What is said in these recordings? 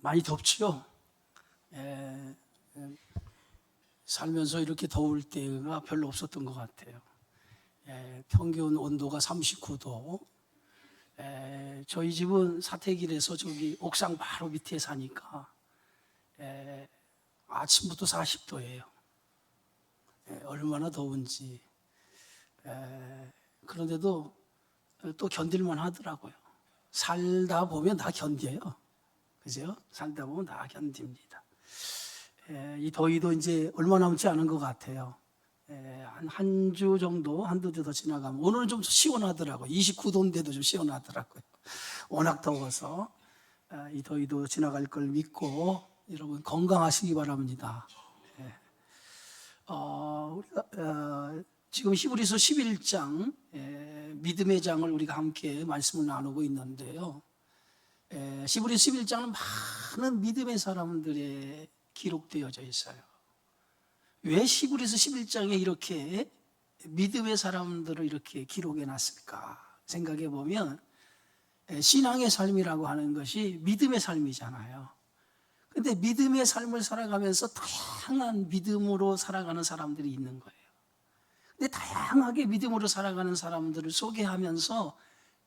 많이 덥죠. 살면서 이렇게 더울 때가 별로 없었던 것 같아요. 평균 온도가 39도. 저희 집은 사택일에서 저기 옥상 바로 밑에 사니까 아침부터 40도예요. 얼마나 더운지. 그런데도 또 견딜만 하더라고요. 살다 보면 다 견뎌요. 그죠? 살다 보면 다 견딥니다. 이 더위도 이제 얼마 남지 않은 것 같아요. 한 주 정도, 한두 주 더 지나가면, 오늘은 좀 시원하더라고요. 29도인데도 좀 시원하더라고요. 워낙 더워서. 이 더위도 지나갈 걸 믿고, 여러분 건강하시기 바랍니다. 우리가, 지금 히브리서 11장, 믿음의 장을 우리가 함께 말씀을 나누고 있는데요. 히브리서 11장은 많은 믿음의 사람들의 기록되어져 있어요. 왜 히브리서 11장에 이렇게 믿음의 사람들을 이렇게 기록해 놨을까 생각해 보면, 신앙의 삶이라고 하는 것이 믿음의 삶이잖아요. 근데 믿음의 삶을 살아가면서 다양한 믿음으로 살아가는 사람들이 있는 거예요. 근데 다양하게 믿음으로 살아가는 사람들을 소개하면서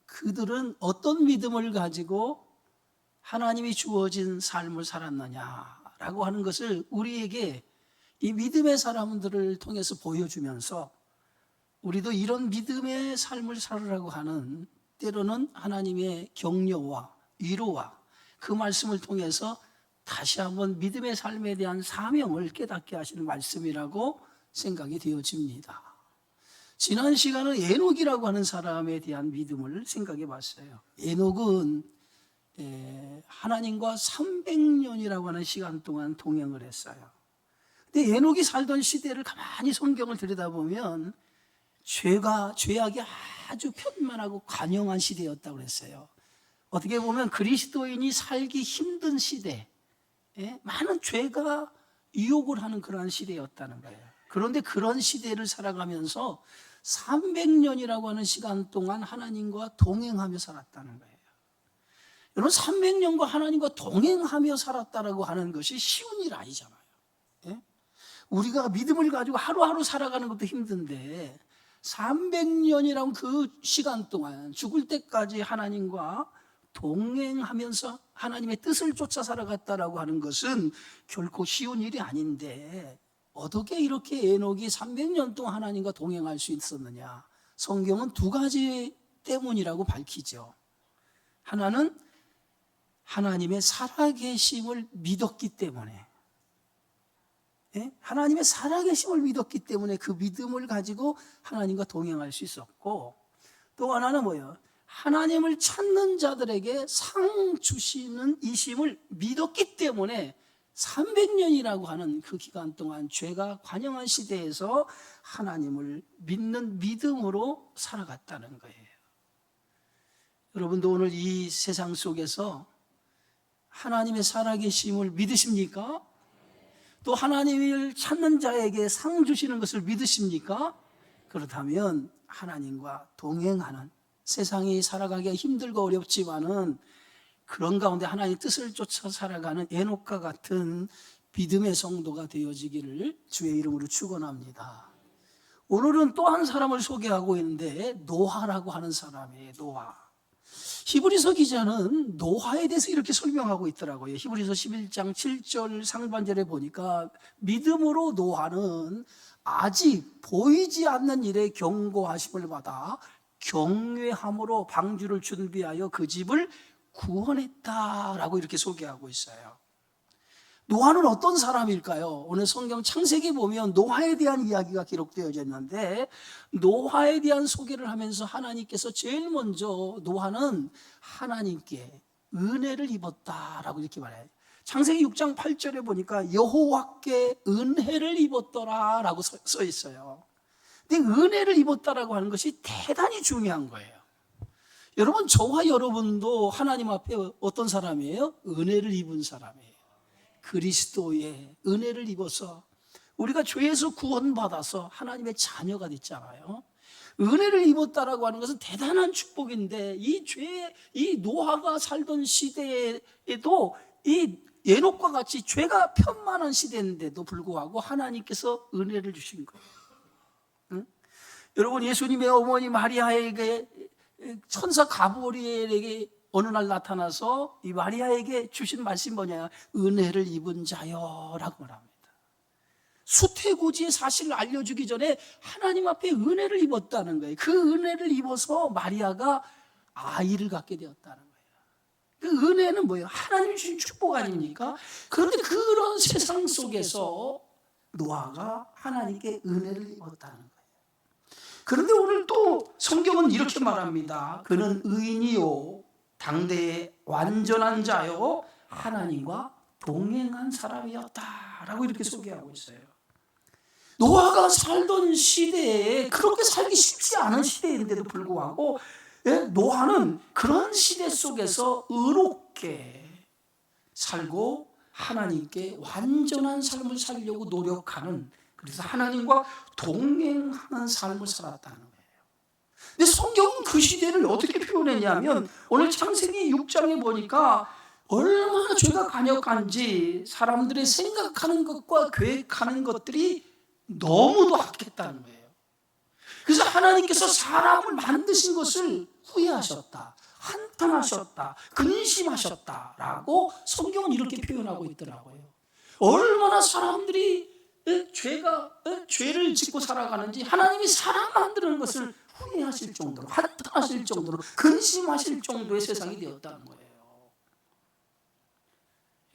그들은 어떤 믿음을 가지고 하나님이 주어진 삶을 살았느냐라고 하는 것을 우리에게 이 믿음의 사람들을 통해서 보여주면서 우리도 이런 믿음의 삶을 살으라고 하는, 때로는 하나님의 격려와 위로와 그 말씀을 통해서 다시 한번 믿음의 삶에 대한 사명을 깨닫게 하시는 말씀이라고 생각이 되어집니다. 지난 시간은 에녹이라고 하는 사람에 대한 믿음을 생각해 봤어요. 에녹은 하나님과 300년이라고 하는 시간 동안 동행을 했어요. 근데 에녹이 살던 시대를 가만히 성경을 들여다보면 죄악이 아주 편만하고 관영한 시대였다고 그랬어요. 어떻게 보면 그리스도인이 살기 힘든 시대, 많은 죄가 유혹을 하는 그러한 시대였다는 거예요. 그런데 그런 시대를 살아가면서 300년이라고 하는 시간 동안 하나님과 동행하며 살았다는 거예요. 여러분, 300년과 하나님과 동행하며 살았다라고 하는 것이 쉬운 일 아니잖아요. 우리가 믿음을 가지고 하루하루 살아가는 것도 힘든데 300년이라는 그 시간 동안 죽을 때까지 하나님과 동행하면서 하나님의 뜻을 쫓아 살아갔다라고 하는 것은 결코 쉬운 일이 아닌데, 어떻게 이렇게 에녹이 300년 동안 하나님과 동행할 수 있었느냐? 성경은 두 가지 때문이라고 밝히죠. 하나는 하나님의 살아계심을 믿었기 때문에, 하나님의 살아계심을 믿었기 때문에 그 믿음을 가지고 하나님과 동행할 수 있었고, 또 하나는 뭐예요? 하나님을 찾는 자들에게 상 주시는 이심을 믿었기 때문에 300년이라고 하는 그 기간 동안 죄가 관영한 시대에서 하나님을 믿는 믿음으로 살아갔다는 거예요. 여러분도 오늘 이 세상 속에서 하나님의 살아계심을 믿으십니까? 또 하나님을 찾는 자에게 상 주시는 것을 믿으십니까? 그렇다면 하나님과 동행하는, 세상이 살아가기가 힘들고 어렵지만은 그런 가운데 하나님의 뜻을 쫓아 살아가는 에녹과 같은 믿음의 성도가 되어지기를 주의 이름으로 축원합니다. 오늘은 또 한 사람을 소개하고 있는데, 노아라고 하는 사람이에요. 노아. 히브리서 기자는 노아에 대해서 이렇게 설명하고 있더라고요. 히브리서 11장 7절 상반절에 보니까 믿음으로 노아는 아직 보이지 않는 일에 경고하심을 받아 경외함으로 방주를 준비하여 그 집을 구원했다라고 이렇게 소개하고 있어요. 노아는 어떤 사람일까요? 오늘 성경 창세기 보면 노아에 대한 이야기가 기록되어져 있는데, 노아에 대한 소개를 하면서 하나님께서 제일 먼저 노아는 하나님께 은혜를 입었다라고 이렇게 말해요. 창세기 6장 8절에 보니까 여호와께 은혜를 입었더라라고 써 있어요. 근데 은혜를 입었다라고 하는 것이 대단히 중요한 거예요. 여러분, 저와 여러분도 하나님 앞에 어떤 사람이에요? 은혜를 입은 사람이에요. 그리스도의 은혜를 입어서 우리가 죄에서 구원받아서 하나님의 자녀가 됐잖아요. 은혜를 입었다라고 하는 것은 대단한 축복인데, 이 노아가 살던 시대에도 이 예녹과 같이 죄가 편만한 시대인데도 불구하고 하나님께서 은혜를 주신 거예요. 응? 여러분, 예수님의 어머니 마리아에게 천사 가브리엘에게 어느 날 나타나서 이 마리아에게 주신 말씀이 뭐냐? 은혜를 입은 자여 라고 말합니다. 수태고지의 사실을 알려주기 전에 하나님 앞에 은혜를 입었다는 거예요. 그 은혜를 입어서 마리아가 아이를 갖게 되었다는 거예요. 그 은혜는 뭐예요? 하나님이 주신 축복 아닙니까? 그런데 그런 세상 속에서 노아가 하나님께 은혜를 입었다는 거예요. 그런데 오늘 또 성경은 이렇게 말합니다. 그는 의인이요 당대의 완전한 자요 하나님과 동행한 사람이었다라고 이렇게 소개하고 있어요. 노아가 살던 시대에 그렇게 살기 쉽지 않은 시대인데도 불구하고 노아는 그런 시대 속에서 의롭게 살고 하나님께 완전한 삶을 살려고 노력하는, 그래서 하나님과 동행하는 삶을 살았다는 거예요. 근데 성경은 그 시대를 어떻게 표현했냐면 오늘 창세기 6장에 보니까 얼마나 죄가 간역한지 사람들의 생각하는 것과 계획하는 것들이 너무도 악했다는 거예요. 그래서 하나님께서 사람을 만드신 것을 후회하셨다, 한탄하셨다, 근심하셨다라고 성경은 이렇게 표현하고 있더라고요. 얼마나 사람들이 죄를 짓고 살아가는지 하나님이 사람 만드는 것을 후회하실 정도로, 한탄하실 정도로, 근심하실 정도의 세상이 되었다는 거예요.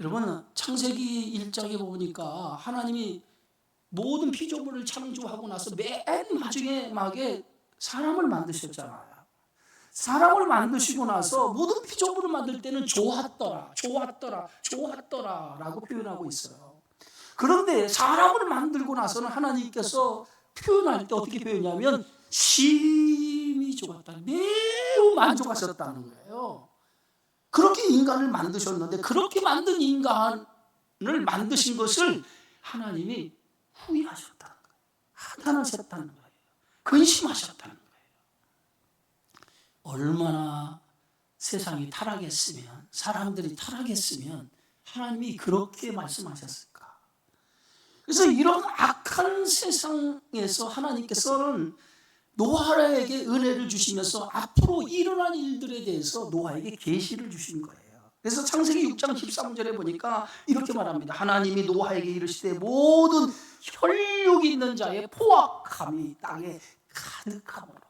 여러분, 창세기 1장에 보니까 하나님이 모든 피조물을 창조하고 나서 맨 마지막에 사람을 만드셨잖아요. 사람을 만드시고 나서 모든 피조물을 만들 때는 좋았더라, 좋았더라, 좋았더라 라고 표현하고 있어요. 그런데 사람을 만들고 나서는 하나님께서 표현할 때 어떻게 표현하냐면 심히 좋았다, 매우 만족하셨다는 거예요. 그렇게 인간을 만드셨는데 그렇게 만든 인간을 만드신 것을 하나님이 후회하셨다는 거예요. 한탄하셨다는 거예요. 근심하셨다는 거예요. 얼마나 세상이 타락했으면, 사람들이 타락했으면 하나님이 그렇게 말씀하셨을까? 그래서 이런 악한 세상에서 하나님께서는 노아에게 은혜를 주시면서 앞으로 일어날 일들에 대해서 노아에게 계시를 주신 거예요. 그래서 창세기 6장 13절에 보니까 이렇게 말합니다. 하나님이 노아에게 이르시되 모든 혈육이 있는 자의 포악함이 땅에 가득하므로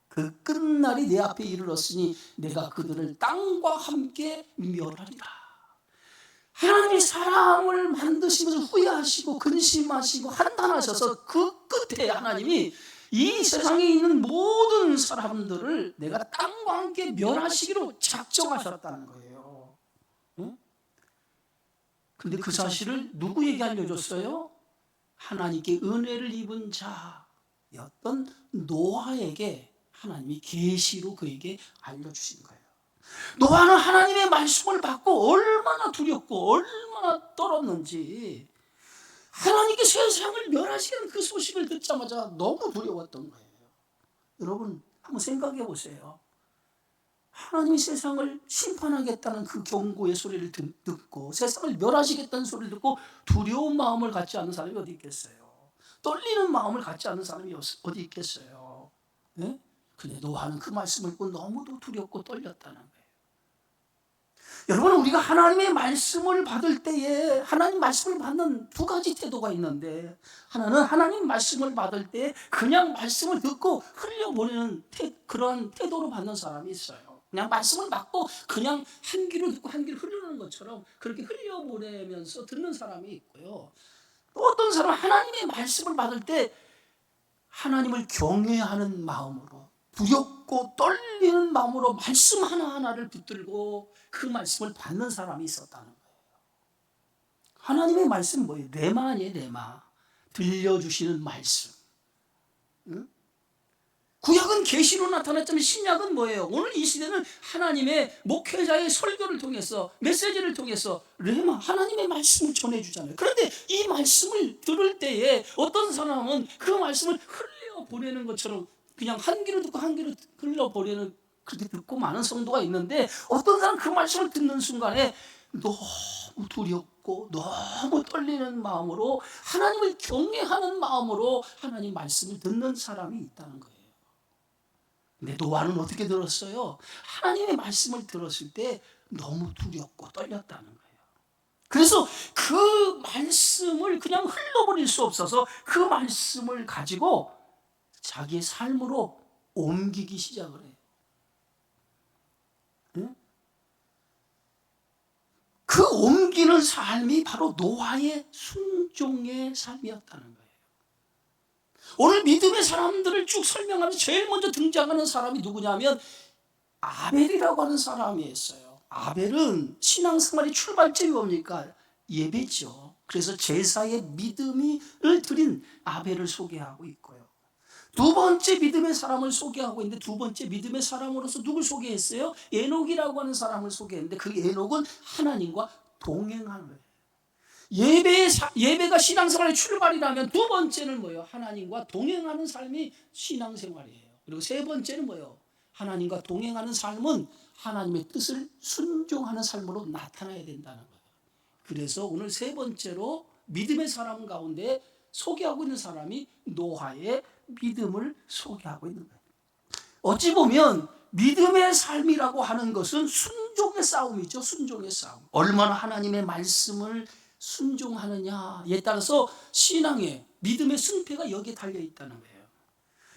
그 끝날이 내 앞에 이르렀으니 내가 그들을 땅과 함께 멸하리라. 하나님이 사람을 만드신 것을 후회하시고 근심하시고 한탄하셔서 그 끝에 하나님이 이 세상에 있는 모든 사람들을 내가 땅과 함께 멸하시기로 작정하셨다는 거예요. 근데 그 사실을 누구에게 알려줬어요? 하나님께 은혜를 입은 자였던 노아에게 하나님이 계시로 그에게 알려주신 거예요. 노아는 하나님의 말씀을 받고 얼마나 두렵고 얼마나 떨었는지, 하나님께 세상을 멸하시는 그 소식을 듣자마자 너무 두려웠던 거예요. 여러분 한번 생각해 보세요. 하나님이 세상을 심판하겠다는 그 경고의 소리를 듣고 세상을 멸하시겠다는 소리를 듣고 두려운 마음을 갖지 않는 사람이 어디 있겠어요? 떨리는 마음을 갖지 않는 사람이 어디 있겠어요? 네? 근데 노아는 그 말씀을 듣고 너무도 두렵고 떨렸다는 거예요. 여러분, 우리가 하나님의 말씀을 받을 때에 하나님 말씀을 받는 두 가지 태도가 있는데, 하나는 하나님 말씀을 받을 때 그냥 말씀을 듣고 흘려보내는 그런 태도로 받는 사람이 있어요. 그냥 말씀을 받고 그냥 한 귀로 듣고 한 귀로 흐르는 것처럼 그렇게 흘려보내면서 듣는 사람이 있고요. 또 어떤 사람은 하나님의 말씀을 받을 때 하나님을 경외하는 마음으로, 두렵고 떨리는 마음으로 말씀 하나하나를 붙들고 그 말씀을 받는 사람이 있었다는 거예요. 하나님의 말씀 뭐예요? 레마 아니에요, 레마. 들려주시는 말씀. 응? 구약은 계시로 나타났지만 신약은 뭐예요? 오늘 이 시대는 하나님의 목회자의 설교를 통해서, 메시지를 통해서 레마, 하나님의 말씀을 전해주잖아요. 그런데 이 말씀을 들을 때에 어떤 사람은 그 말씀을 흘려보내는 것처럼 그냥 한 귀로 듣고 한 귀로 흘려보내는, 그렇게 듣고 많은 성도가 있는데, 어떤 사람은 그 말씀을 듣는 순간에 너무 두렵고 너무 떨리는 마음으로 하나님을 경외하는 마음으로 하나님 말씀을 듣는 사람이 있다는 거예요. 근데 노아는 어떻게 들었어요? 하나님의 말씀을 들었을 때 너무 두렵고 떨렸다는 거예요. 그래서 그 말씀을 그냥 흘러버릴 수 없어서 그 말씀을 가지고 자기의 삶으로 옮기기 시작을 해요. 네? 그 옮기는 삶이 바로 노아의 순종의 삶이었다는 거예요. 오늘 믿음의 사람들을 쭉 설명하면서 제일 먼저 등장하는 사람이 누구냐면 아벨이라고 하는 사람이었어요. 아벨은 신앙생활의 출발점이 뭡니까? 예배죠. 그래서 제사의 믿음을 드린 아벨을 소개하고 있고요. 두 번째 믿음의 사람을 소개하고 있는데 두 번째 믿음의 사람으로서 누굴 소개했어요? 에녹이라고 하는 사람을 소개했는데 그 에녹은 하나님과 동행하는 거예요. 예배가 신앙생활의 출발이라면 두 번째는 뭐예요? 하나님과 동행하는 삶이 신앙생활이에요. 그리고 세 번째는 뭐예요? 하나님과 동행하는 삶은 하나님의 뜻을 순종하는 삶으로 나타나야 된다는 거예요. 그래서 오늘 세 번째로 믿음의 사람 가운데 소개하고 있는 사람이 노아의 믿음을 소개하고 있는 거예요. 어찌 보면 믿음의 삶이라고 하는 것은 순종의 싸움이죠. 순종의 싸움. 얼마나 하나님의 말씀을 순종하느냐에 따라서 신앙의 믿음의 승패가 여기에 달려 있다는 거예요.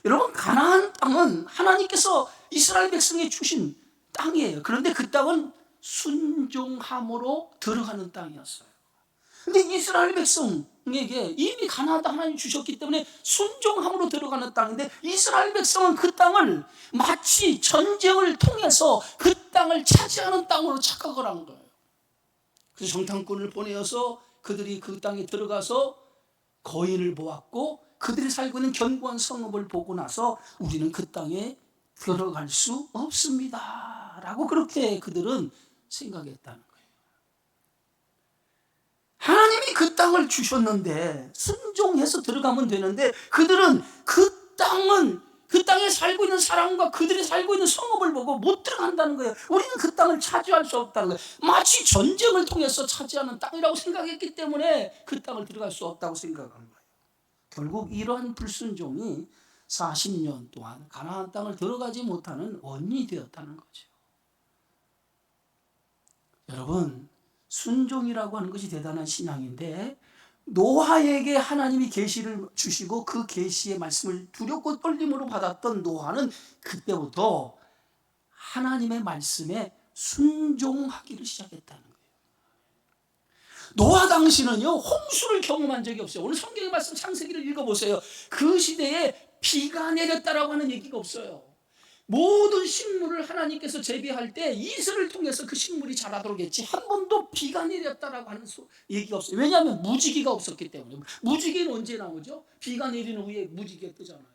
여러분, 가나안 땅은 하나님께서 이스라엘 백성에 주신 땅이에요. 그런데 그 땅은 순종함으로 들어가는 땅이었어요. 근데 이스라엘 백성에게 이미 가나안 땅 하나님 주셨기 때문에 순종함으로 들어가는 땅인데 이스라엘 백성은 그 땅을 마치 전쟁을 통해서 그 땅을 차지하는 땅으로 착각을 한 거예요. 그래서 정탐꾼을 보내어서 그들이 그 땅에 들어가서 거인을 보았고 그들이 살고 있는 견고한 성읍을 보고 나서 우리는 그 땅에 들어갈 수 없습니다 라고 그렇게 그들은 생각했다는 거예요. 하나님이 그 땅을 주셨는데 순종해서 들어가면 되는데 그들은 그 땅에 살고 있는 사람과 그들이 살고 있는 성읍을 보고 못 들어간다는 거예요. 우리는 그 땅을 차지할 수 없다는 거예요. 마치 전쟁을 통해서 차지하는 땅이라고 생각했기 때문에 그 땅을 들어갈 수 없다고 생각한 거예요. 결국 이러한 불순종이 40년 동안 가나안 땅을 들어가지 못하는 원인이 되었다는 거죠. 여러분, 순종이라고 하는 것이 대단한 신앙인데 노아에게 하나님이 계시를 주시고 그 계시의 말씀을 두렵고 떨림으로 받았던 노아는 그때부터 하나님의 말씀에 순종하기를 시작했다는 거예요. 노아 당시는요 홍수를 경험한 적이 없어요. 오늘 성경의 말씀 창세기를 읽어보세요. 그 시대에 비가 내렸다라고 하는 얘기가 없어요. 모든 식물을 하나님께서 재배할 때 이슬을 통해서 그 식물이 자라도록 했지 한 번도 비가 내렸다라고 하는 얘기가 없어요. 왜냐하면 무지개가 없었기 때문에. 무지개는 언제 나오죠? 비가 내리는 후에 무지개가 뜨잖아요.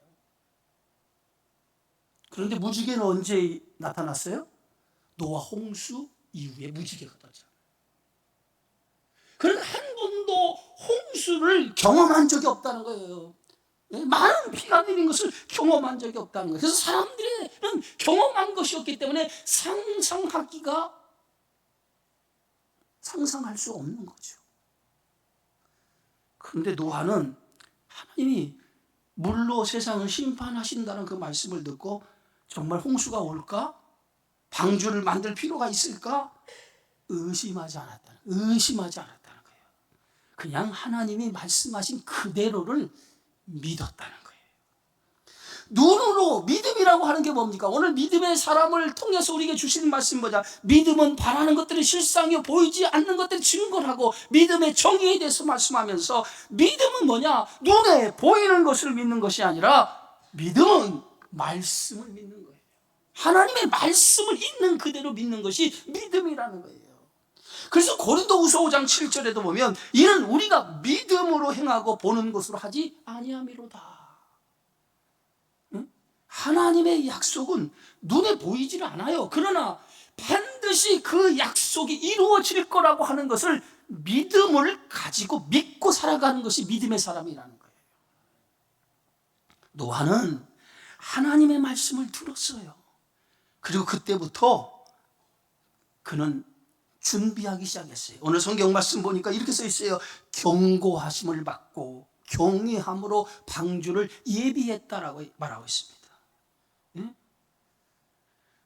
그런데 무지개는 언제 나타났어요? 노아 홍수 이후에 무지개가 떴잖아요. 그런데 한 번도 홍수를 경험한 적이 없다는 거예요. 많은 비가 내린 것을 경험한 적이 없다는 거예요. 그래서 사람들은 경험한 것이었기 때문에 상상할 수 없는 거죠. 그런데 노아는 하나님이 물로 세상을 심판하신다는 그 말씀을 듣고 정말 홍수가 올까? 방주를 만들 필요가 있을까? 의심하지 않았다는 거예요. 그냥 하나님이 말씀하신 그대로를 믿었다는 거예요. 눈으로 믿음이라고 하는 게 뭡니까? 오늘 믿음의 사람을 통해서 우리에게 주시는 말씀 보자. 믿음은 바라는 것들이 실상이요 보이지 않는 것들이 증거하고 믿음의 정의에 대해서 말씀하면서 믿음은 뭐냐? 눈에 보이는 것을 믿는 것이 아니라 믿음은 말씀을 믿는 거예요. 하나님의 말씀을 있는 그대로 믿는 것이 믿음이라는 거예요. 그래서 고린도후서 5장 7절에도 보면 이는 우리가 믿음으로 행하고 보는 것으로 하지 아니함이로다. 하나님의 약속은 눈에 보이지는 않아요. 그러나 반드시 그 약속이 이루어질 거라고 하는 것을 믿음을 가지고 믿고 살아가는 것이 믿음의 사람이라는 거예요. 노아는 하나님의 말씀을 들었어요. 그리고 그때부터 그는 준비하기 시작했어요. 오늘 성경 말씀 보니까 이렇게 써 있어요. 경고하심을 받고 경외함으로 방주를 예비했다라고 말하고 있습니다. 예?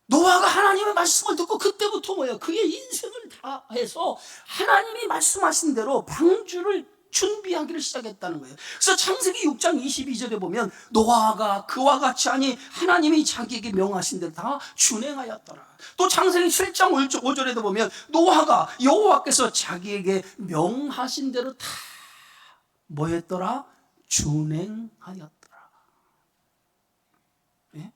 노아가 하나님의 말씀을 듣고 그때부터 뭐예요? 그의 인생을 다해서 하나님이 말씀하신 대로 방주를 준비하기를 시작했다는 거예요. 그래서 창세기 6장 22절에 보면 노아가 그와 같이 하니 하나님이 자기에게 명하신 대로 다 준행하였더라. 또 창세기 7장 5절에도 보면 노아가 여호와께서 자기에게 명하신 대로 다 뭐 했더라? 준행하였더라. 예?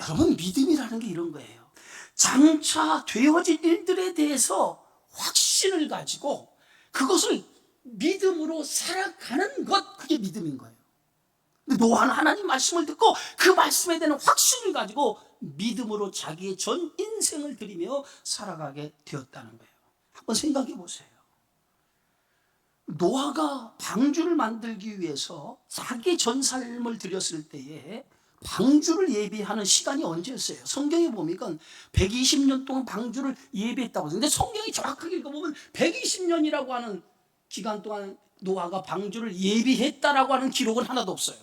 여러분, 믿음이라는 게 이런 거예요. 장차 되어질 일들에 대해서 확신을 가지고 그것을 믿음으로 살아가는 것, 그게 믿음인 거예요. 근데 노아는 하나님 말씀을 듣고 그 말씀에 대한 확신을 가지고 믿음으로 자기의 전 인생을 드리며 살아가게 되었다는 거예요. 한번 생각해 보세요. 노아가 방주를 만들기 위해서 자기의 전 삶을 드렸을 때에 방주를 예비하는 시간이 언제였어요? 성경에 보면 120년 동안 방주를 예비했다고 해요. 근데 성경이 정확하게 읽어보면 120년이라고 하는 기간 동안 노아가 방주를 예비했다라고 하는 기록은 하나도 없어요.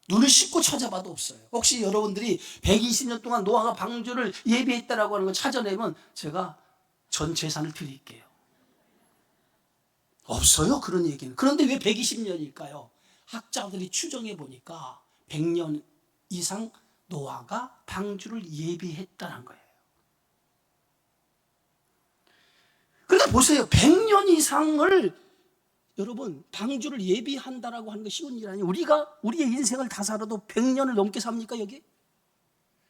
눈을 씻고 찾아봐도 없어요. 혹시 여러분들이 120년 동안 노아가 방주를 예비했다라고 하는 걸 찾아내면 제가 전 재산을 드릴게요. 없어요, 그런 얘기는. 그런데 왜 120년일까요? 학자들이 추정해 보니까 100년 이상 노아가 방주를 예비했다는 거예요. 그러니까 보세요. 100년 이상을 여러분 방주를 예비한다라고 하는 거 쉬운 일 아니에요. 우리의 인생을 다 살아도 100년을 넘게 삽니까, 여기?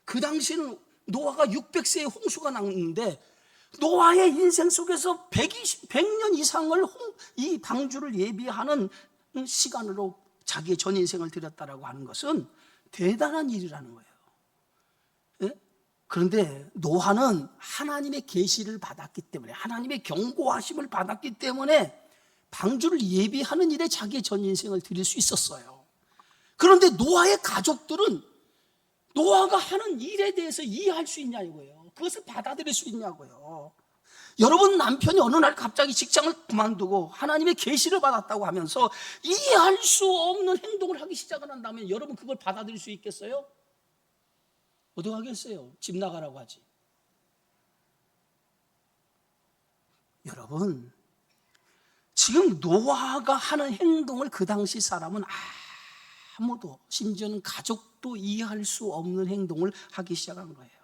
그 당시에는 노아가 600세의 홍수가 났는데 노아의 인생 속에서 100년 이상을 이 방주를 예비하는 시간으로 자기의 전 인생을 드렸다라고 하는 것은 대단한 일이라는 거예요. 예? 그런데 노아는 하나님의 계시를 받았기 때문에, 하나님의 경고하심을 받았기 때문에 방주를 예비하는 일에 자기의 전 인생을 드릴 수 있었어요. 그런데 노아의 가족들은 노아가 하는 일에 대해서 이해할 수 있냐고요. 그것을 받아들일 수 있냐고요. 여러분 남편이 어느 날 갑자기 직장을 그만두고 하나님의 계시를 받았다고 하면서 이해할 수 없는 행동을 하기 시작을 한다면 여러분 그걸 받아들일 수 있겠어요? 어떻게 하겠어요? 집 나가라고 하지. 여러분, 지금 노아가 하는 행동을 그 당시 사람은 아무도, 심지어는 가족도 이해할 수 없는 행동을 하기 시작한 거예요.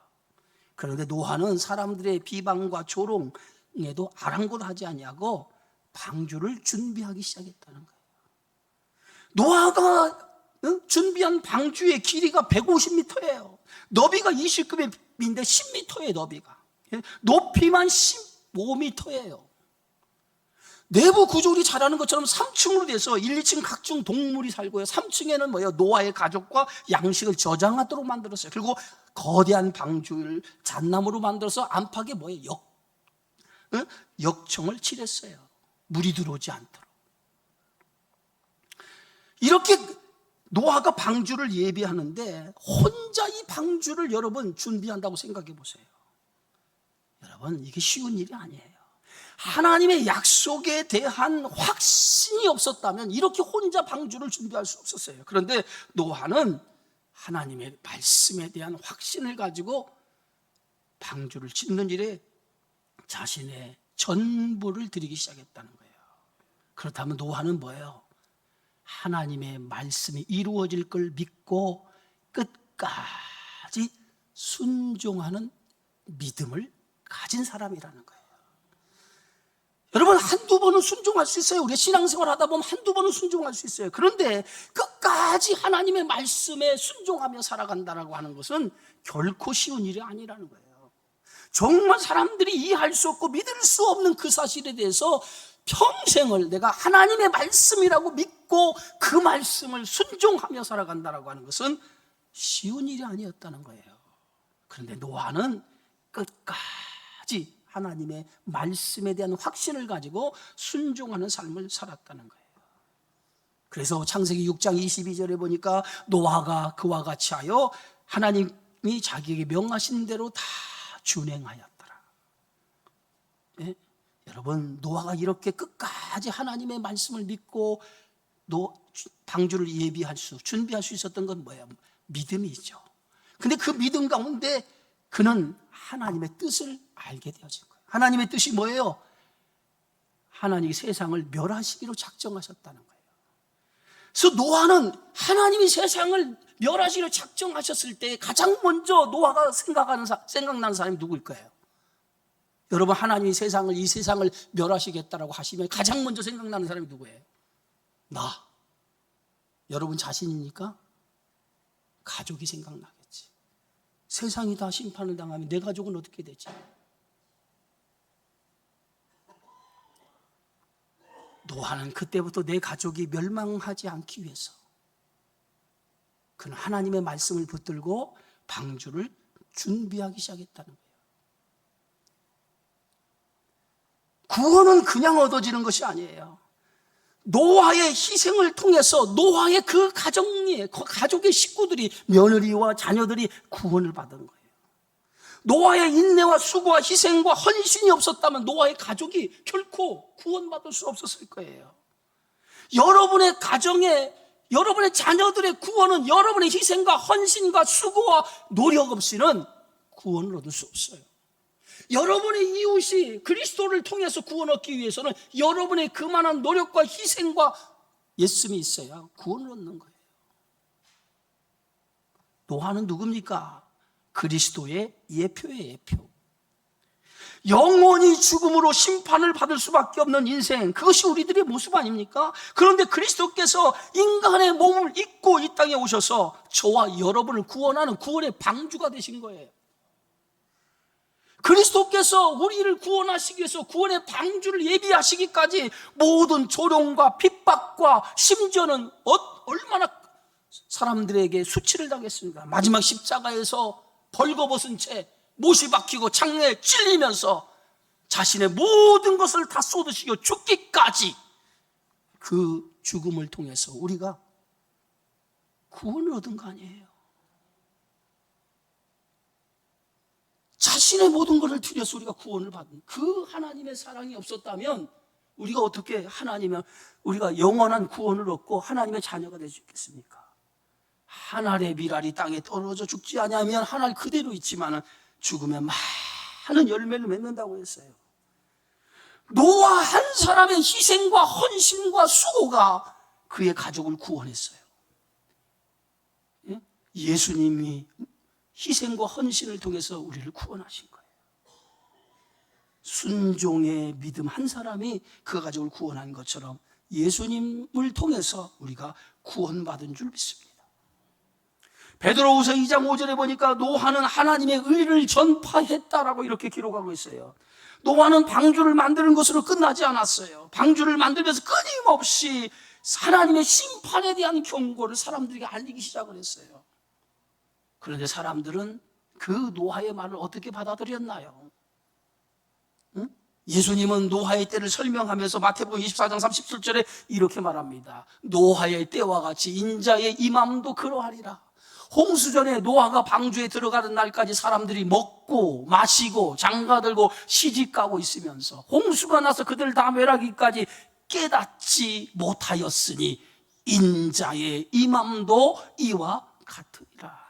그런데 노아는 사람들의 비방과 조롱에도 아랑곳하지 아니하고 방주를 준비하기 시작했다는 거예요. 노아가 준비한 방주의 길이가 150m예요. 너비가 20급인데 10m예요, 너비가. 높이만 15m예요. 내부 구조물이 잘하는 것처럼 3층으로 돼서 1, 2층 각종 동물이 살고요. 3층에는 뭐예요? 노아의 가족과 양식을 저장하도록 만들었어요. 그리고 거대한 방주를 잣나무로 만들어서 안팎에 뭐예요? 역청을 칠했어요. 물이 들어오지 않도록. 이렇게 노아가 방주를 예비하는데 혼자 이 방주를 여러분 준비한다고 생각해 보세요. 여러분, 이게 쉬운 일이 아니에요. 하나님의 약속에 대한 확신이 없었다면 이렇게 혼자 방주를 준비할 수 없었어요. 그런데 노아는 하나님의 말씀에 대한 확신을 가지고 방주를 짓는 일에 자신의 전부를 드리기 시작했다는 거예요. 그렇다면 노아는 뭐예요? 하나님의 말씀이 이루어질 걸 믿고 끝까지 순종하는 믿음을 가진 사람이라는 거예요. 여러분, 한두 번은 순종할 수 있어요. 우리가 신앙생활 하다 보면 한두 번은 순종할 수 있어요. 그런데 끝까지 하나님의 말씀에 순종하며 살아간다라고 하는 것은 결코 쉬운 일이 아니라는 거예요. 정말 사람들이 이해할 수 없고 믿을 수 없는 그 사실에 대해서 평생을 내가 하나님의 말씀이라고 믿고 그 말씀을 순종하며 살아간다라고 하는 것은 쉬운 일이 아니었다는 거예요. 그런데 노아는 끝까지 하나님의 말씀에 대한 확신을 가지고 순종하는 삶을 살았다는 거예요. 그래서 창세기 6장 22절에 보니까 노아가 그와 같이 하여 하나님이 자기에게 명하신 대로 다 준행하였더라. 예? 여러분, 노아가 이렇게 끝까지 하나님의 말씀을 믿고 방주를 준비할 수 있었던 건 뭐예요? 믿음이죠. 근데 그 믿음 가운데 그는 하나님의 뜻을 알게 되어진 거예요. 하나님의 뜻이 뭐예요? 하나님이 세상을 멸하시기로 작정하셨다는 거예요. 그래서 노아는 하나님이 세상을 멸하시기로 작정하셨을 때 가장 먼저 노아가 생각나는 사람이 누구일 거예요? 여러분, 하나님이 이 세상을 멸하시겠다라고 하시면 가장 먼저 생각나는 사람이 누구예요? 나. 여러분 자신입니까? 가족이 생각나겠지. 세상이 다 심판을 당하면 내 가족은 어떻게 되지? 노아는 그때부터 내 가족이 멸망하지 않기 위해서 그는 하나님의 말씀을 붙들고 방주를 준비하기 시작했다는 거예요. 구원은 그냥 얻어지는 것이 아니에요. 노아의 희생을 통해서 노아의 그 가족의 식구들이, 며느리와 자녀들이 구원을 받은 거예요. 노아의 인내와 수고와 희생과 헌신이 없었다면 노아의 가족이 결코 구원받을 수 없었을 거예요. 여러분의 가정에, 여러분의 자녀들의 구원은 여러분의 희생과 헌신과 수고와 노력 없이는 구원을 얻을 수 없어요. 여러분의 이웃이 그리스도를 통해서 구원 얻기 위해서는 여러분의 그만한 노력과 희생과 예씀이 있어야 구원을 얻는 거예요. 노아는 누굽니까? 그리스도의 예표의 예표. 영원히 죽음으로 심판을 받을 수밖에 없는 인생, 그것이 우리들의 모습 아닙니까? 그런데 그리스도께서 인간의 몸을 입고 이 땅에 오셔서 저와 여러분을 구원하는 구원의 방주가 되신 거예요. 그리스도께서 우리를 구원하시기 위해서 구원의 방주를 예비하시기까지 모든 조롱과 핍박과 심지어는 얼마나 사람들에게 수치를 당했습니까? 마지막 십자가에서 벌거벗은 채 못이 박히고 창에 찔리면서 자신의 모든 것을 다 쏟으시고 죽기까지 그 죽음을 통해서 우리가 구원을 얻은 거 아니에요. 자신의 모든 것을 들여서 우리가 구원을 받은 그 하나님의 사랑이 없었다면 우리가 어떻게 우리가 영원한 구원을 얻고 하나님의 자녀가 될 수 있겠습니까? 한 알의 밀알이 땅에 떨어져 죽지 아니하면 한 알 그대로 있지만 죽으면 많은 열매를 맺는다고 했어요. 노아 한 사람의 희생과 헌신과 수고가 그의 가족을 구원했어요. 예수님이 희생과 헌신을 통해서 우리를 구원하신 거예요. 순종의 믿음 한 사람이 그 가족을 구원한 것처럼 예수님을 통해서 우리가 구원받은 줄 믿습니다. 베드로후서 2장 5절에 보니까 노아는 하나님의 의를 전파했다라고 이렇게 기록하고 있어요. 노아는 방주를 만드는 것으로 끝나지 않았어요. 방주를 만들면서 끊임없이 하나님의 심판에 대한 경고를 사람들에게 알리기 시작을 했어요. 그런데 사람들은 그 노아의 말을 어떻게 받아들였나요? 예수님은 노아의 때를 설명하면서 마태복음 24장 37절에 이렇게 말합니다. 노아의 때와 같이 인자의 임함도 그러하리라. 홍수전에 노아가 방주에 들어가는 날까지 사람들이 먹고 마시고 장가들고 시집가고 있으면서 홍수가 나서 그들 다 멸하기까지 깨닫지 못하였으니 인자의 임함도 이와 같으리라.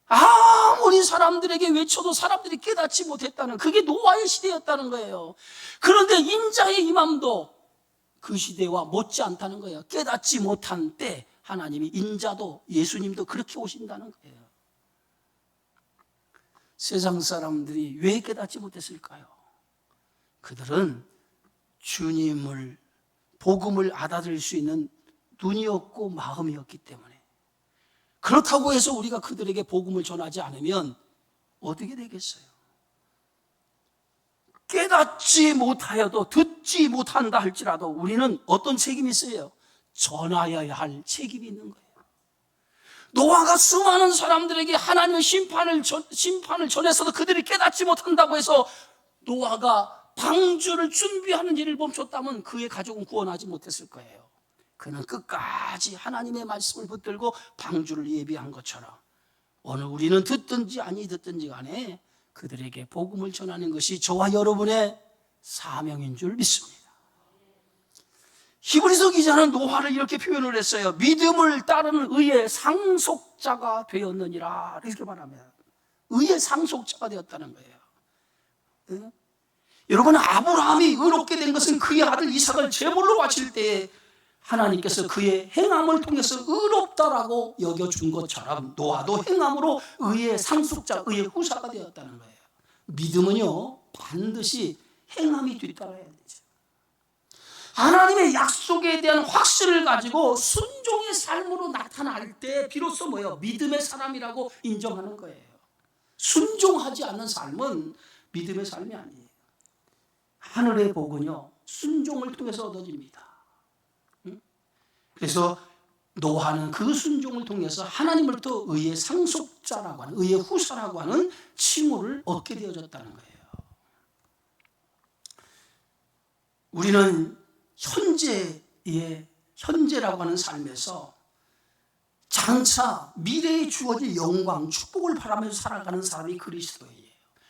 아무리 사람들에게 외쳐도 사람들이 깨닫지 못했다는, 그게 노아의 시대였다는 거예요. 그런데 인자의 임함도 그 시대와 못지않다는 거예요. 깨닫지 못한 때 하나님이 인자도 예수님도 그렇게 오신다는 거예요. 세상 사람들이 왜 깨닫지 못했을까요? 그들은 주님을, 복음을 알아들을 수 있는 눈이 없고 마음이었기 때문에. 그렇다고 해서 우리가 그들에게 복음을 전하지 않으면 어떻게 되겠어요? 깨닫지 못하여도, 듣지 못한다 할지라도 우리는 어떤 책임이 있어요? 전하여야 할 책임이 있는 거예요. 노아가 수많은 사람들에게 하나님의 심판을 전했어도 그들이 깨닫지 못한다고 해서 노아가 방주를 준비하는 일을 멈췄다면 그의 가족은 구원하지 못했을 거예요. 그는 끝까지 하나님의 말씀을 붙들고 방주를 예비한 것처럼 오늘 우리는 듣든지 아니 듣든지 간에 그들에게 복음을 전하는 것이 저와 여러분의 사명인 줄 믿습니다. 히브리서 기자는 노아를 이렇게 표현을 했어요. 믿음을 따르는 의의 상속자가 되었느니라, 이렇게 말합니다. 의의 상속자가 되었다는 거예요. 네? 여러분, 아브라함이 의롭게 된 것은 그의 아들 이삭을 제물로 바칠 때에 하나님께서 그의 행함을 통해서 의롭다라고 여겨준 것처럼 노아도 행함으로 의의 상속자, 의의 후사가 되었다는 거예요. 믿음은요, 반드시 행함이 뒤따라야 되죠. 하나님의 약속에 대한 확신을 가지고 순종의 삶으로 나타날 때 비로소 뭐예요? 믿음의 사람이라고 인정하는 거예요. 순종하지 않는 삶은 믿음의 삶이 아니에요. 하늘의 복은요, 순종을 통해서 얻어집니다. 그래서 노아는 그 순종을 통해서 하나님으로부터 의의 상속자라고 하는, 의의 후사라고 하는 칭호를 얻게 되어졌다는 거예요. 우리는 현재라고 하는 삶에서 장차 미래에 주어질 영광, 축복을 바라면서 살아가는 사람이 그리스도예요.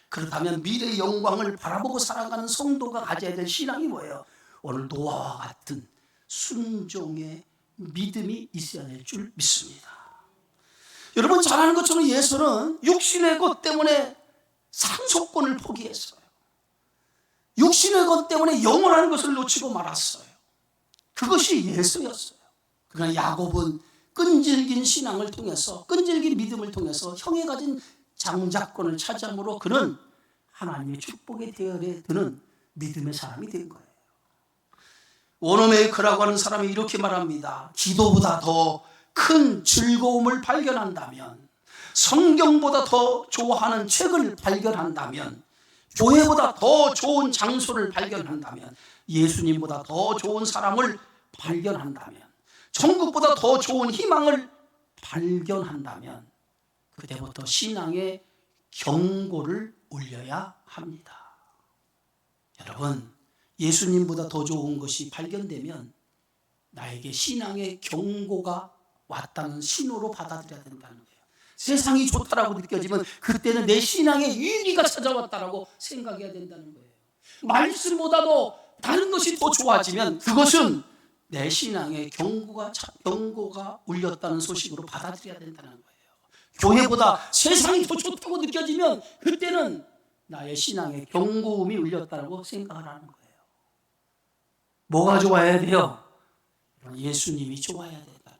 그렇다면 미래의 영광을 바라보고 살아가는 성도가 가져야 될 신앙이 뭐예요? 오늘 노아와 같은 순종의 믿음이 있어야 될 줄 믿습니다. 여러분 잘 아는 것처럼 예수는 육신의 것 때문에 상속권을 포기했어요. 육신의 것 때문에 영원한 것을 놓치고 말았어요. 그것이 예수였어요. 그러나 야곱은 끈질긴 신앙을 통해서, 끈질긴 믿음을 통해서 형이 가진 장자권을 차지함으로 그는 하나님의 축복의 대열에 드는 믿음의 사람이 된 거예요. 원어메이커라고 하는 사람이 이렇게 말합니다. 기도보다 더 큰 즐거움을 발견한다면, 성경보다 더 좋아하는 책을 발견한다면, 교회보다 더 좋은 장소를 발견한다면, 예수님보다 더 좋은 사람을 발견한다면, 천국보다 더 좋은 희망을 발견한다면 그때부터 신앙의 경고를 울려야 합니다. 여러분, 예수님보다 더 좋은 것이 발견되면 나에게 신앙의 경고가 왔다는 신호로 받아들여야 된다는 거예요. 세상이 좋다라고 느껴지면 그때는 내 신앙의 위기가 찾아왔다라고 생각해야 된다는 거예요. 말씀보다도 다른 것이 더 좋아지면 그것은 내 신앙의 경고가 울렸다는 소식으로 받아들여야 된다는 거예요. 교회보다 세상이 더 좋다고 느껴지면 그때는 나의 신앙의 경고음이 울렸다고 생각을 하는 거예요. 뭐가 좋아야 돼요? 예수님이 좋아야 된다는 거예요.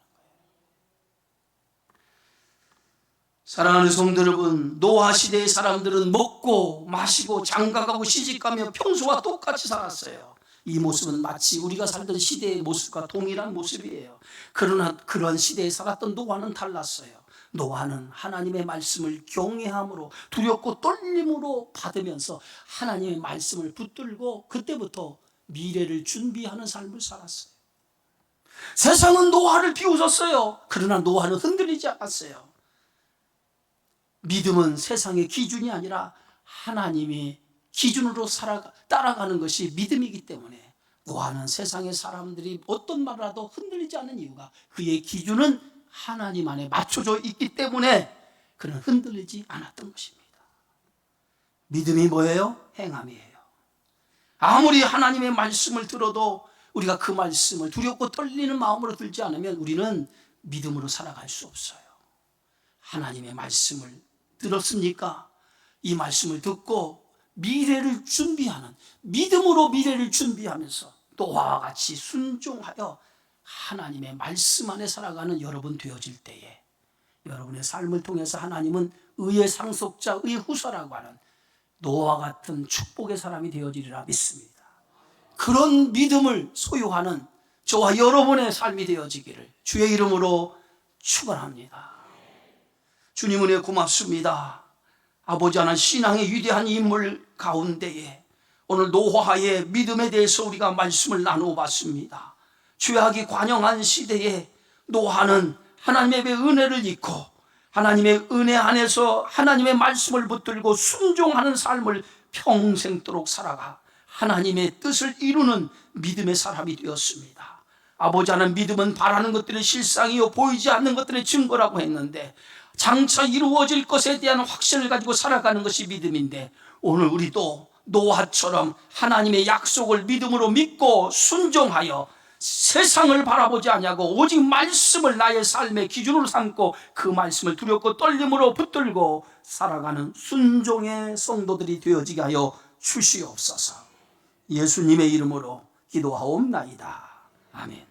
사랑하는 성도 여러분, 노아 시대의 사람들은 먹고 마시고 장가가고 시집가며 평소와 똑같이 살았어요. 이 모습은 마치 우리가 살던 시대의 모습과 동일한 모습이에요. 그러나 그런 시대에 살았던 노아는 달랐어요. 노아는 하나님의 말씀을 경외함으로, 두렵고 떨림으로 받으면서 하나님의 말씀을 붙들고 그때부터 미래를 준비하는 삶을 살았어요. 세상은 노아를 비웃었어요. 그러나 노아는 흔들리지 않았어요. 믿음은 세상의 기준이 아니라 하나님의 기준으로 따라가는 것이 믿음이기 때문에 노아는 세상의 사람들이 어떤 말을 하도 흔들리지 않는 이유가 그의 기준은 하나님 안에 맞춰져 있기 때문에 그는 흔들리지 않았던 것입니다. 믿음이 뭐예요? 행함이에요. 아무리 하나님의 말씀을 들어도 우리가 그 말씀을 두렵고 떨리는 마음으로 들지 않으면 우리는 믿음으로 살아갈 수 없어요. 하나님의 말씀을 들었습니까? 이 말씀을 듣고 미래를 준비하는, 믿음으로 미래를 준비하면서 노아와 같이 순종하여 하나님의 말씀 안에 살아가는 여러분 되어질 때에 여러분의 삶을 통해서 하나님은 의의 상속자, 의의 후사라고 하는 노아와 같은 축복의 사람이 되어지리라 믿습니다. 그런 믿음을 소유하는 저와 여러분의 삶이 되어지기를 주의 이름으로 축원합니다. 주님 은혜 고맙습니다. 아버지 하나님, 신앙의 위대한 인물 가운데에 오늘 노아의 믿음에 대해서 우리가 말씀을 나누어 봤습니다. 죄악이 관영한 시대에 노아는 하나님의 은혜를 잊고 하나님의 은혜 안에서 하나님의 말씀을 붙들고 순종하는 삶을 평생도록 살아가 하나님의 뜻을 이루는 믿음의 사람이 되었습니다. 아버지 하나님, 믿음은 바라는 것들의 실상이요 보이지 않는 것들의 증거라고 했는데 장차 이루어질 것에 대한 확신을 가지고 살아가는 것이 믿음인데, 오늘 우리도 노아처럼 하나님의 약속을 믿음으로 믿고 순종하여 세상을 바라보지 아니하고 오직 말씀을 나의 삶의 기준으로 삼고 그 말씀을 두렵고 떨림으로 붙들고 살아가는 순종의 성도들이 되어지게 하여 주시옵소서. 예수님의 이름으로 기도하옵나이다. 아멘.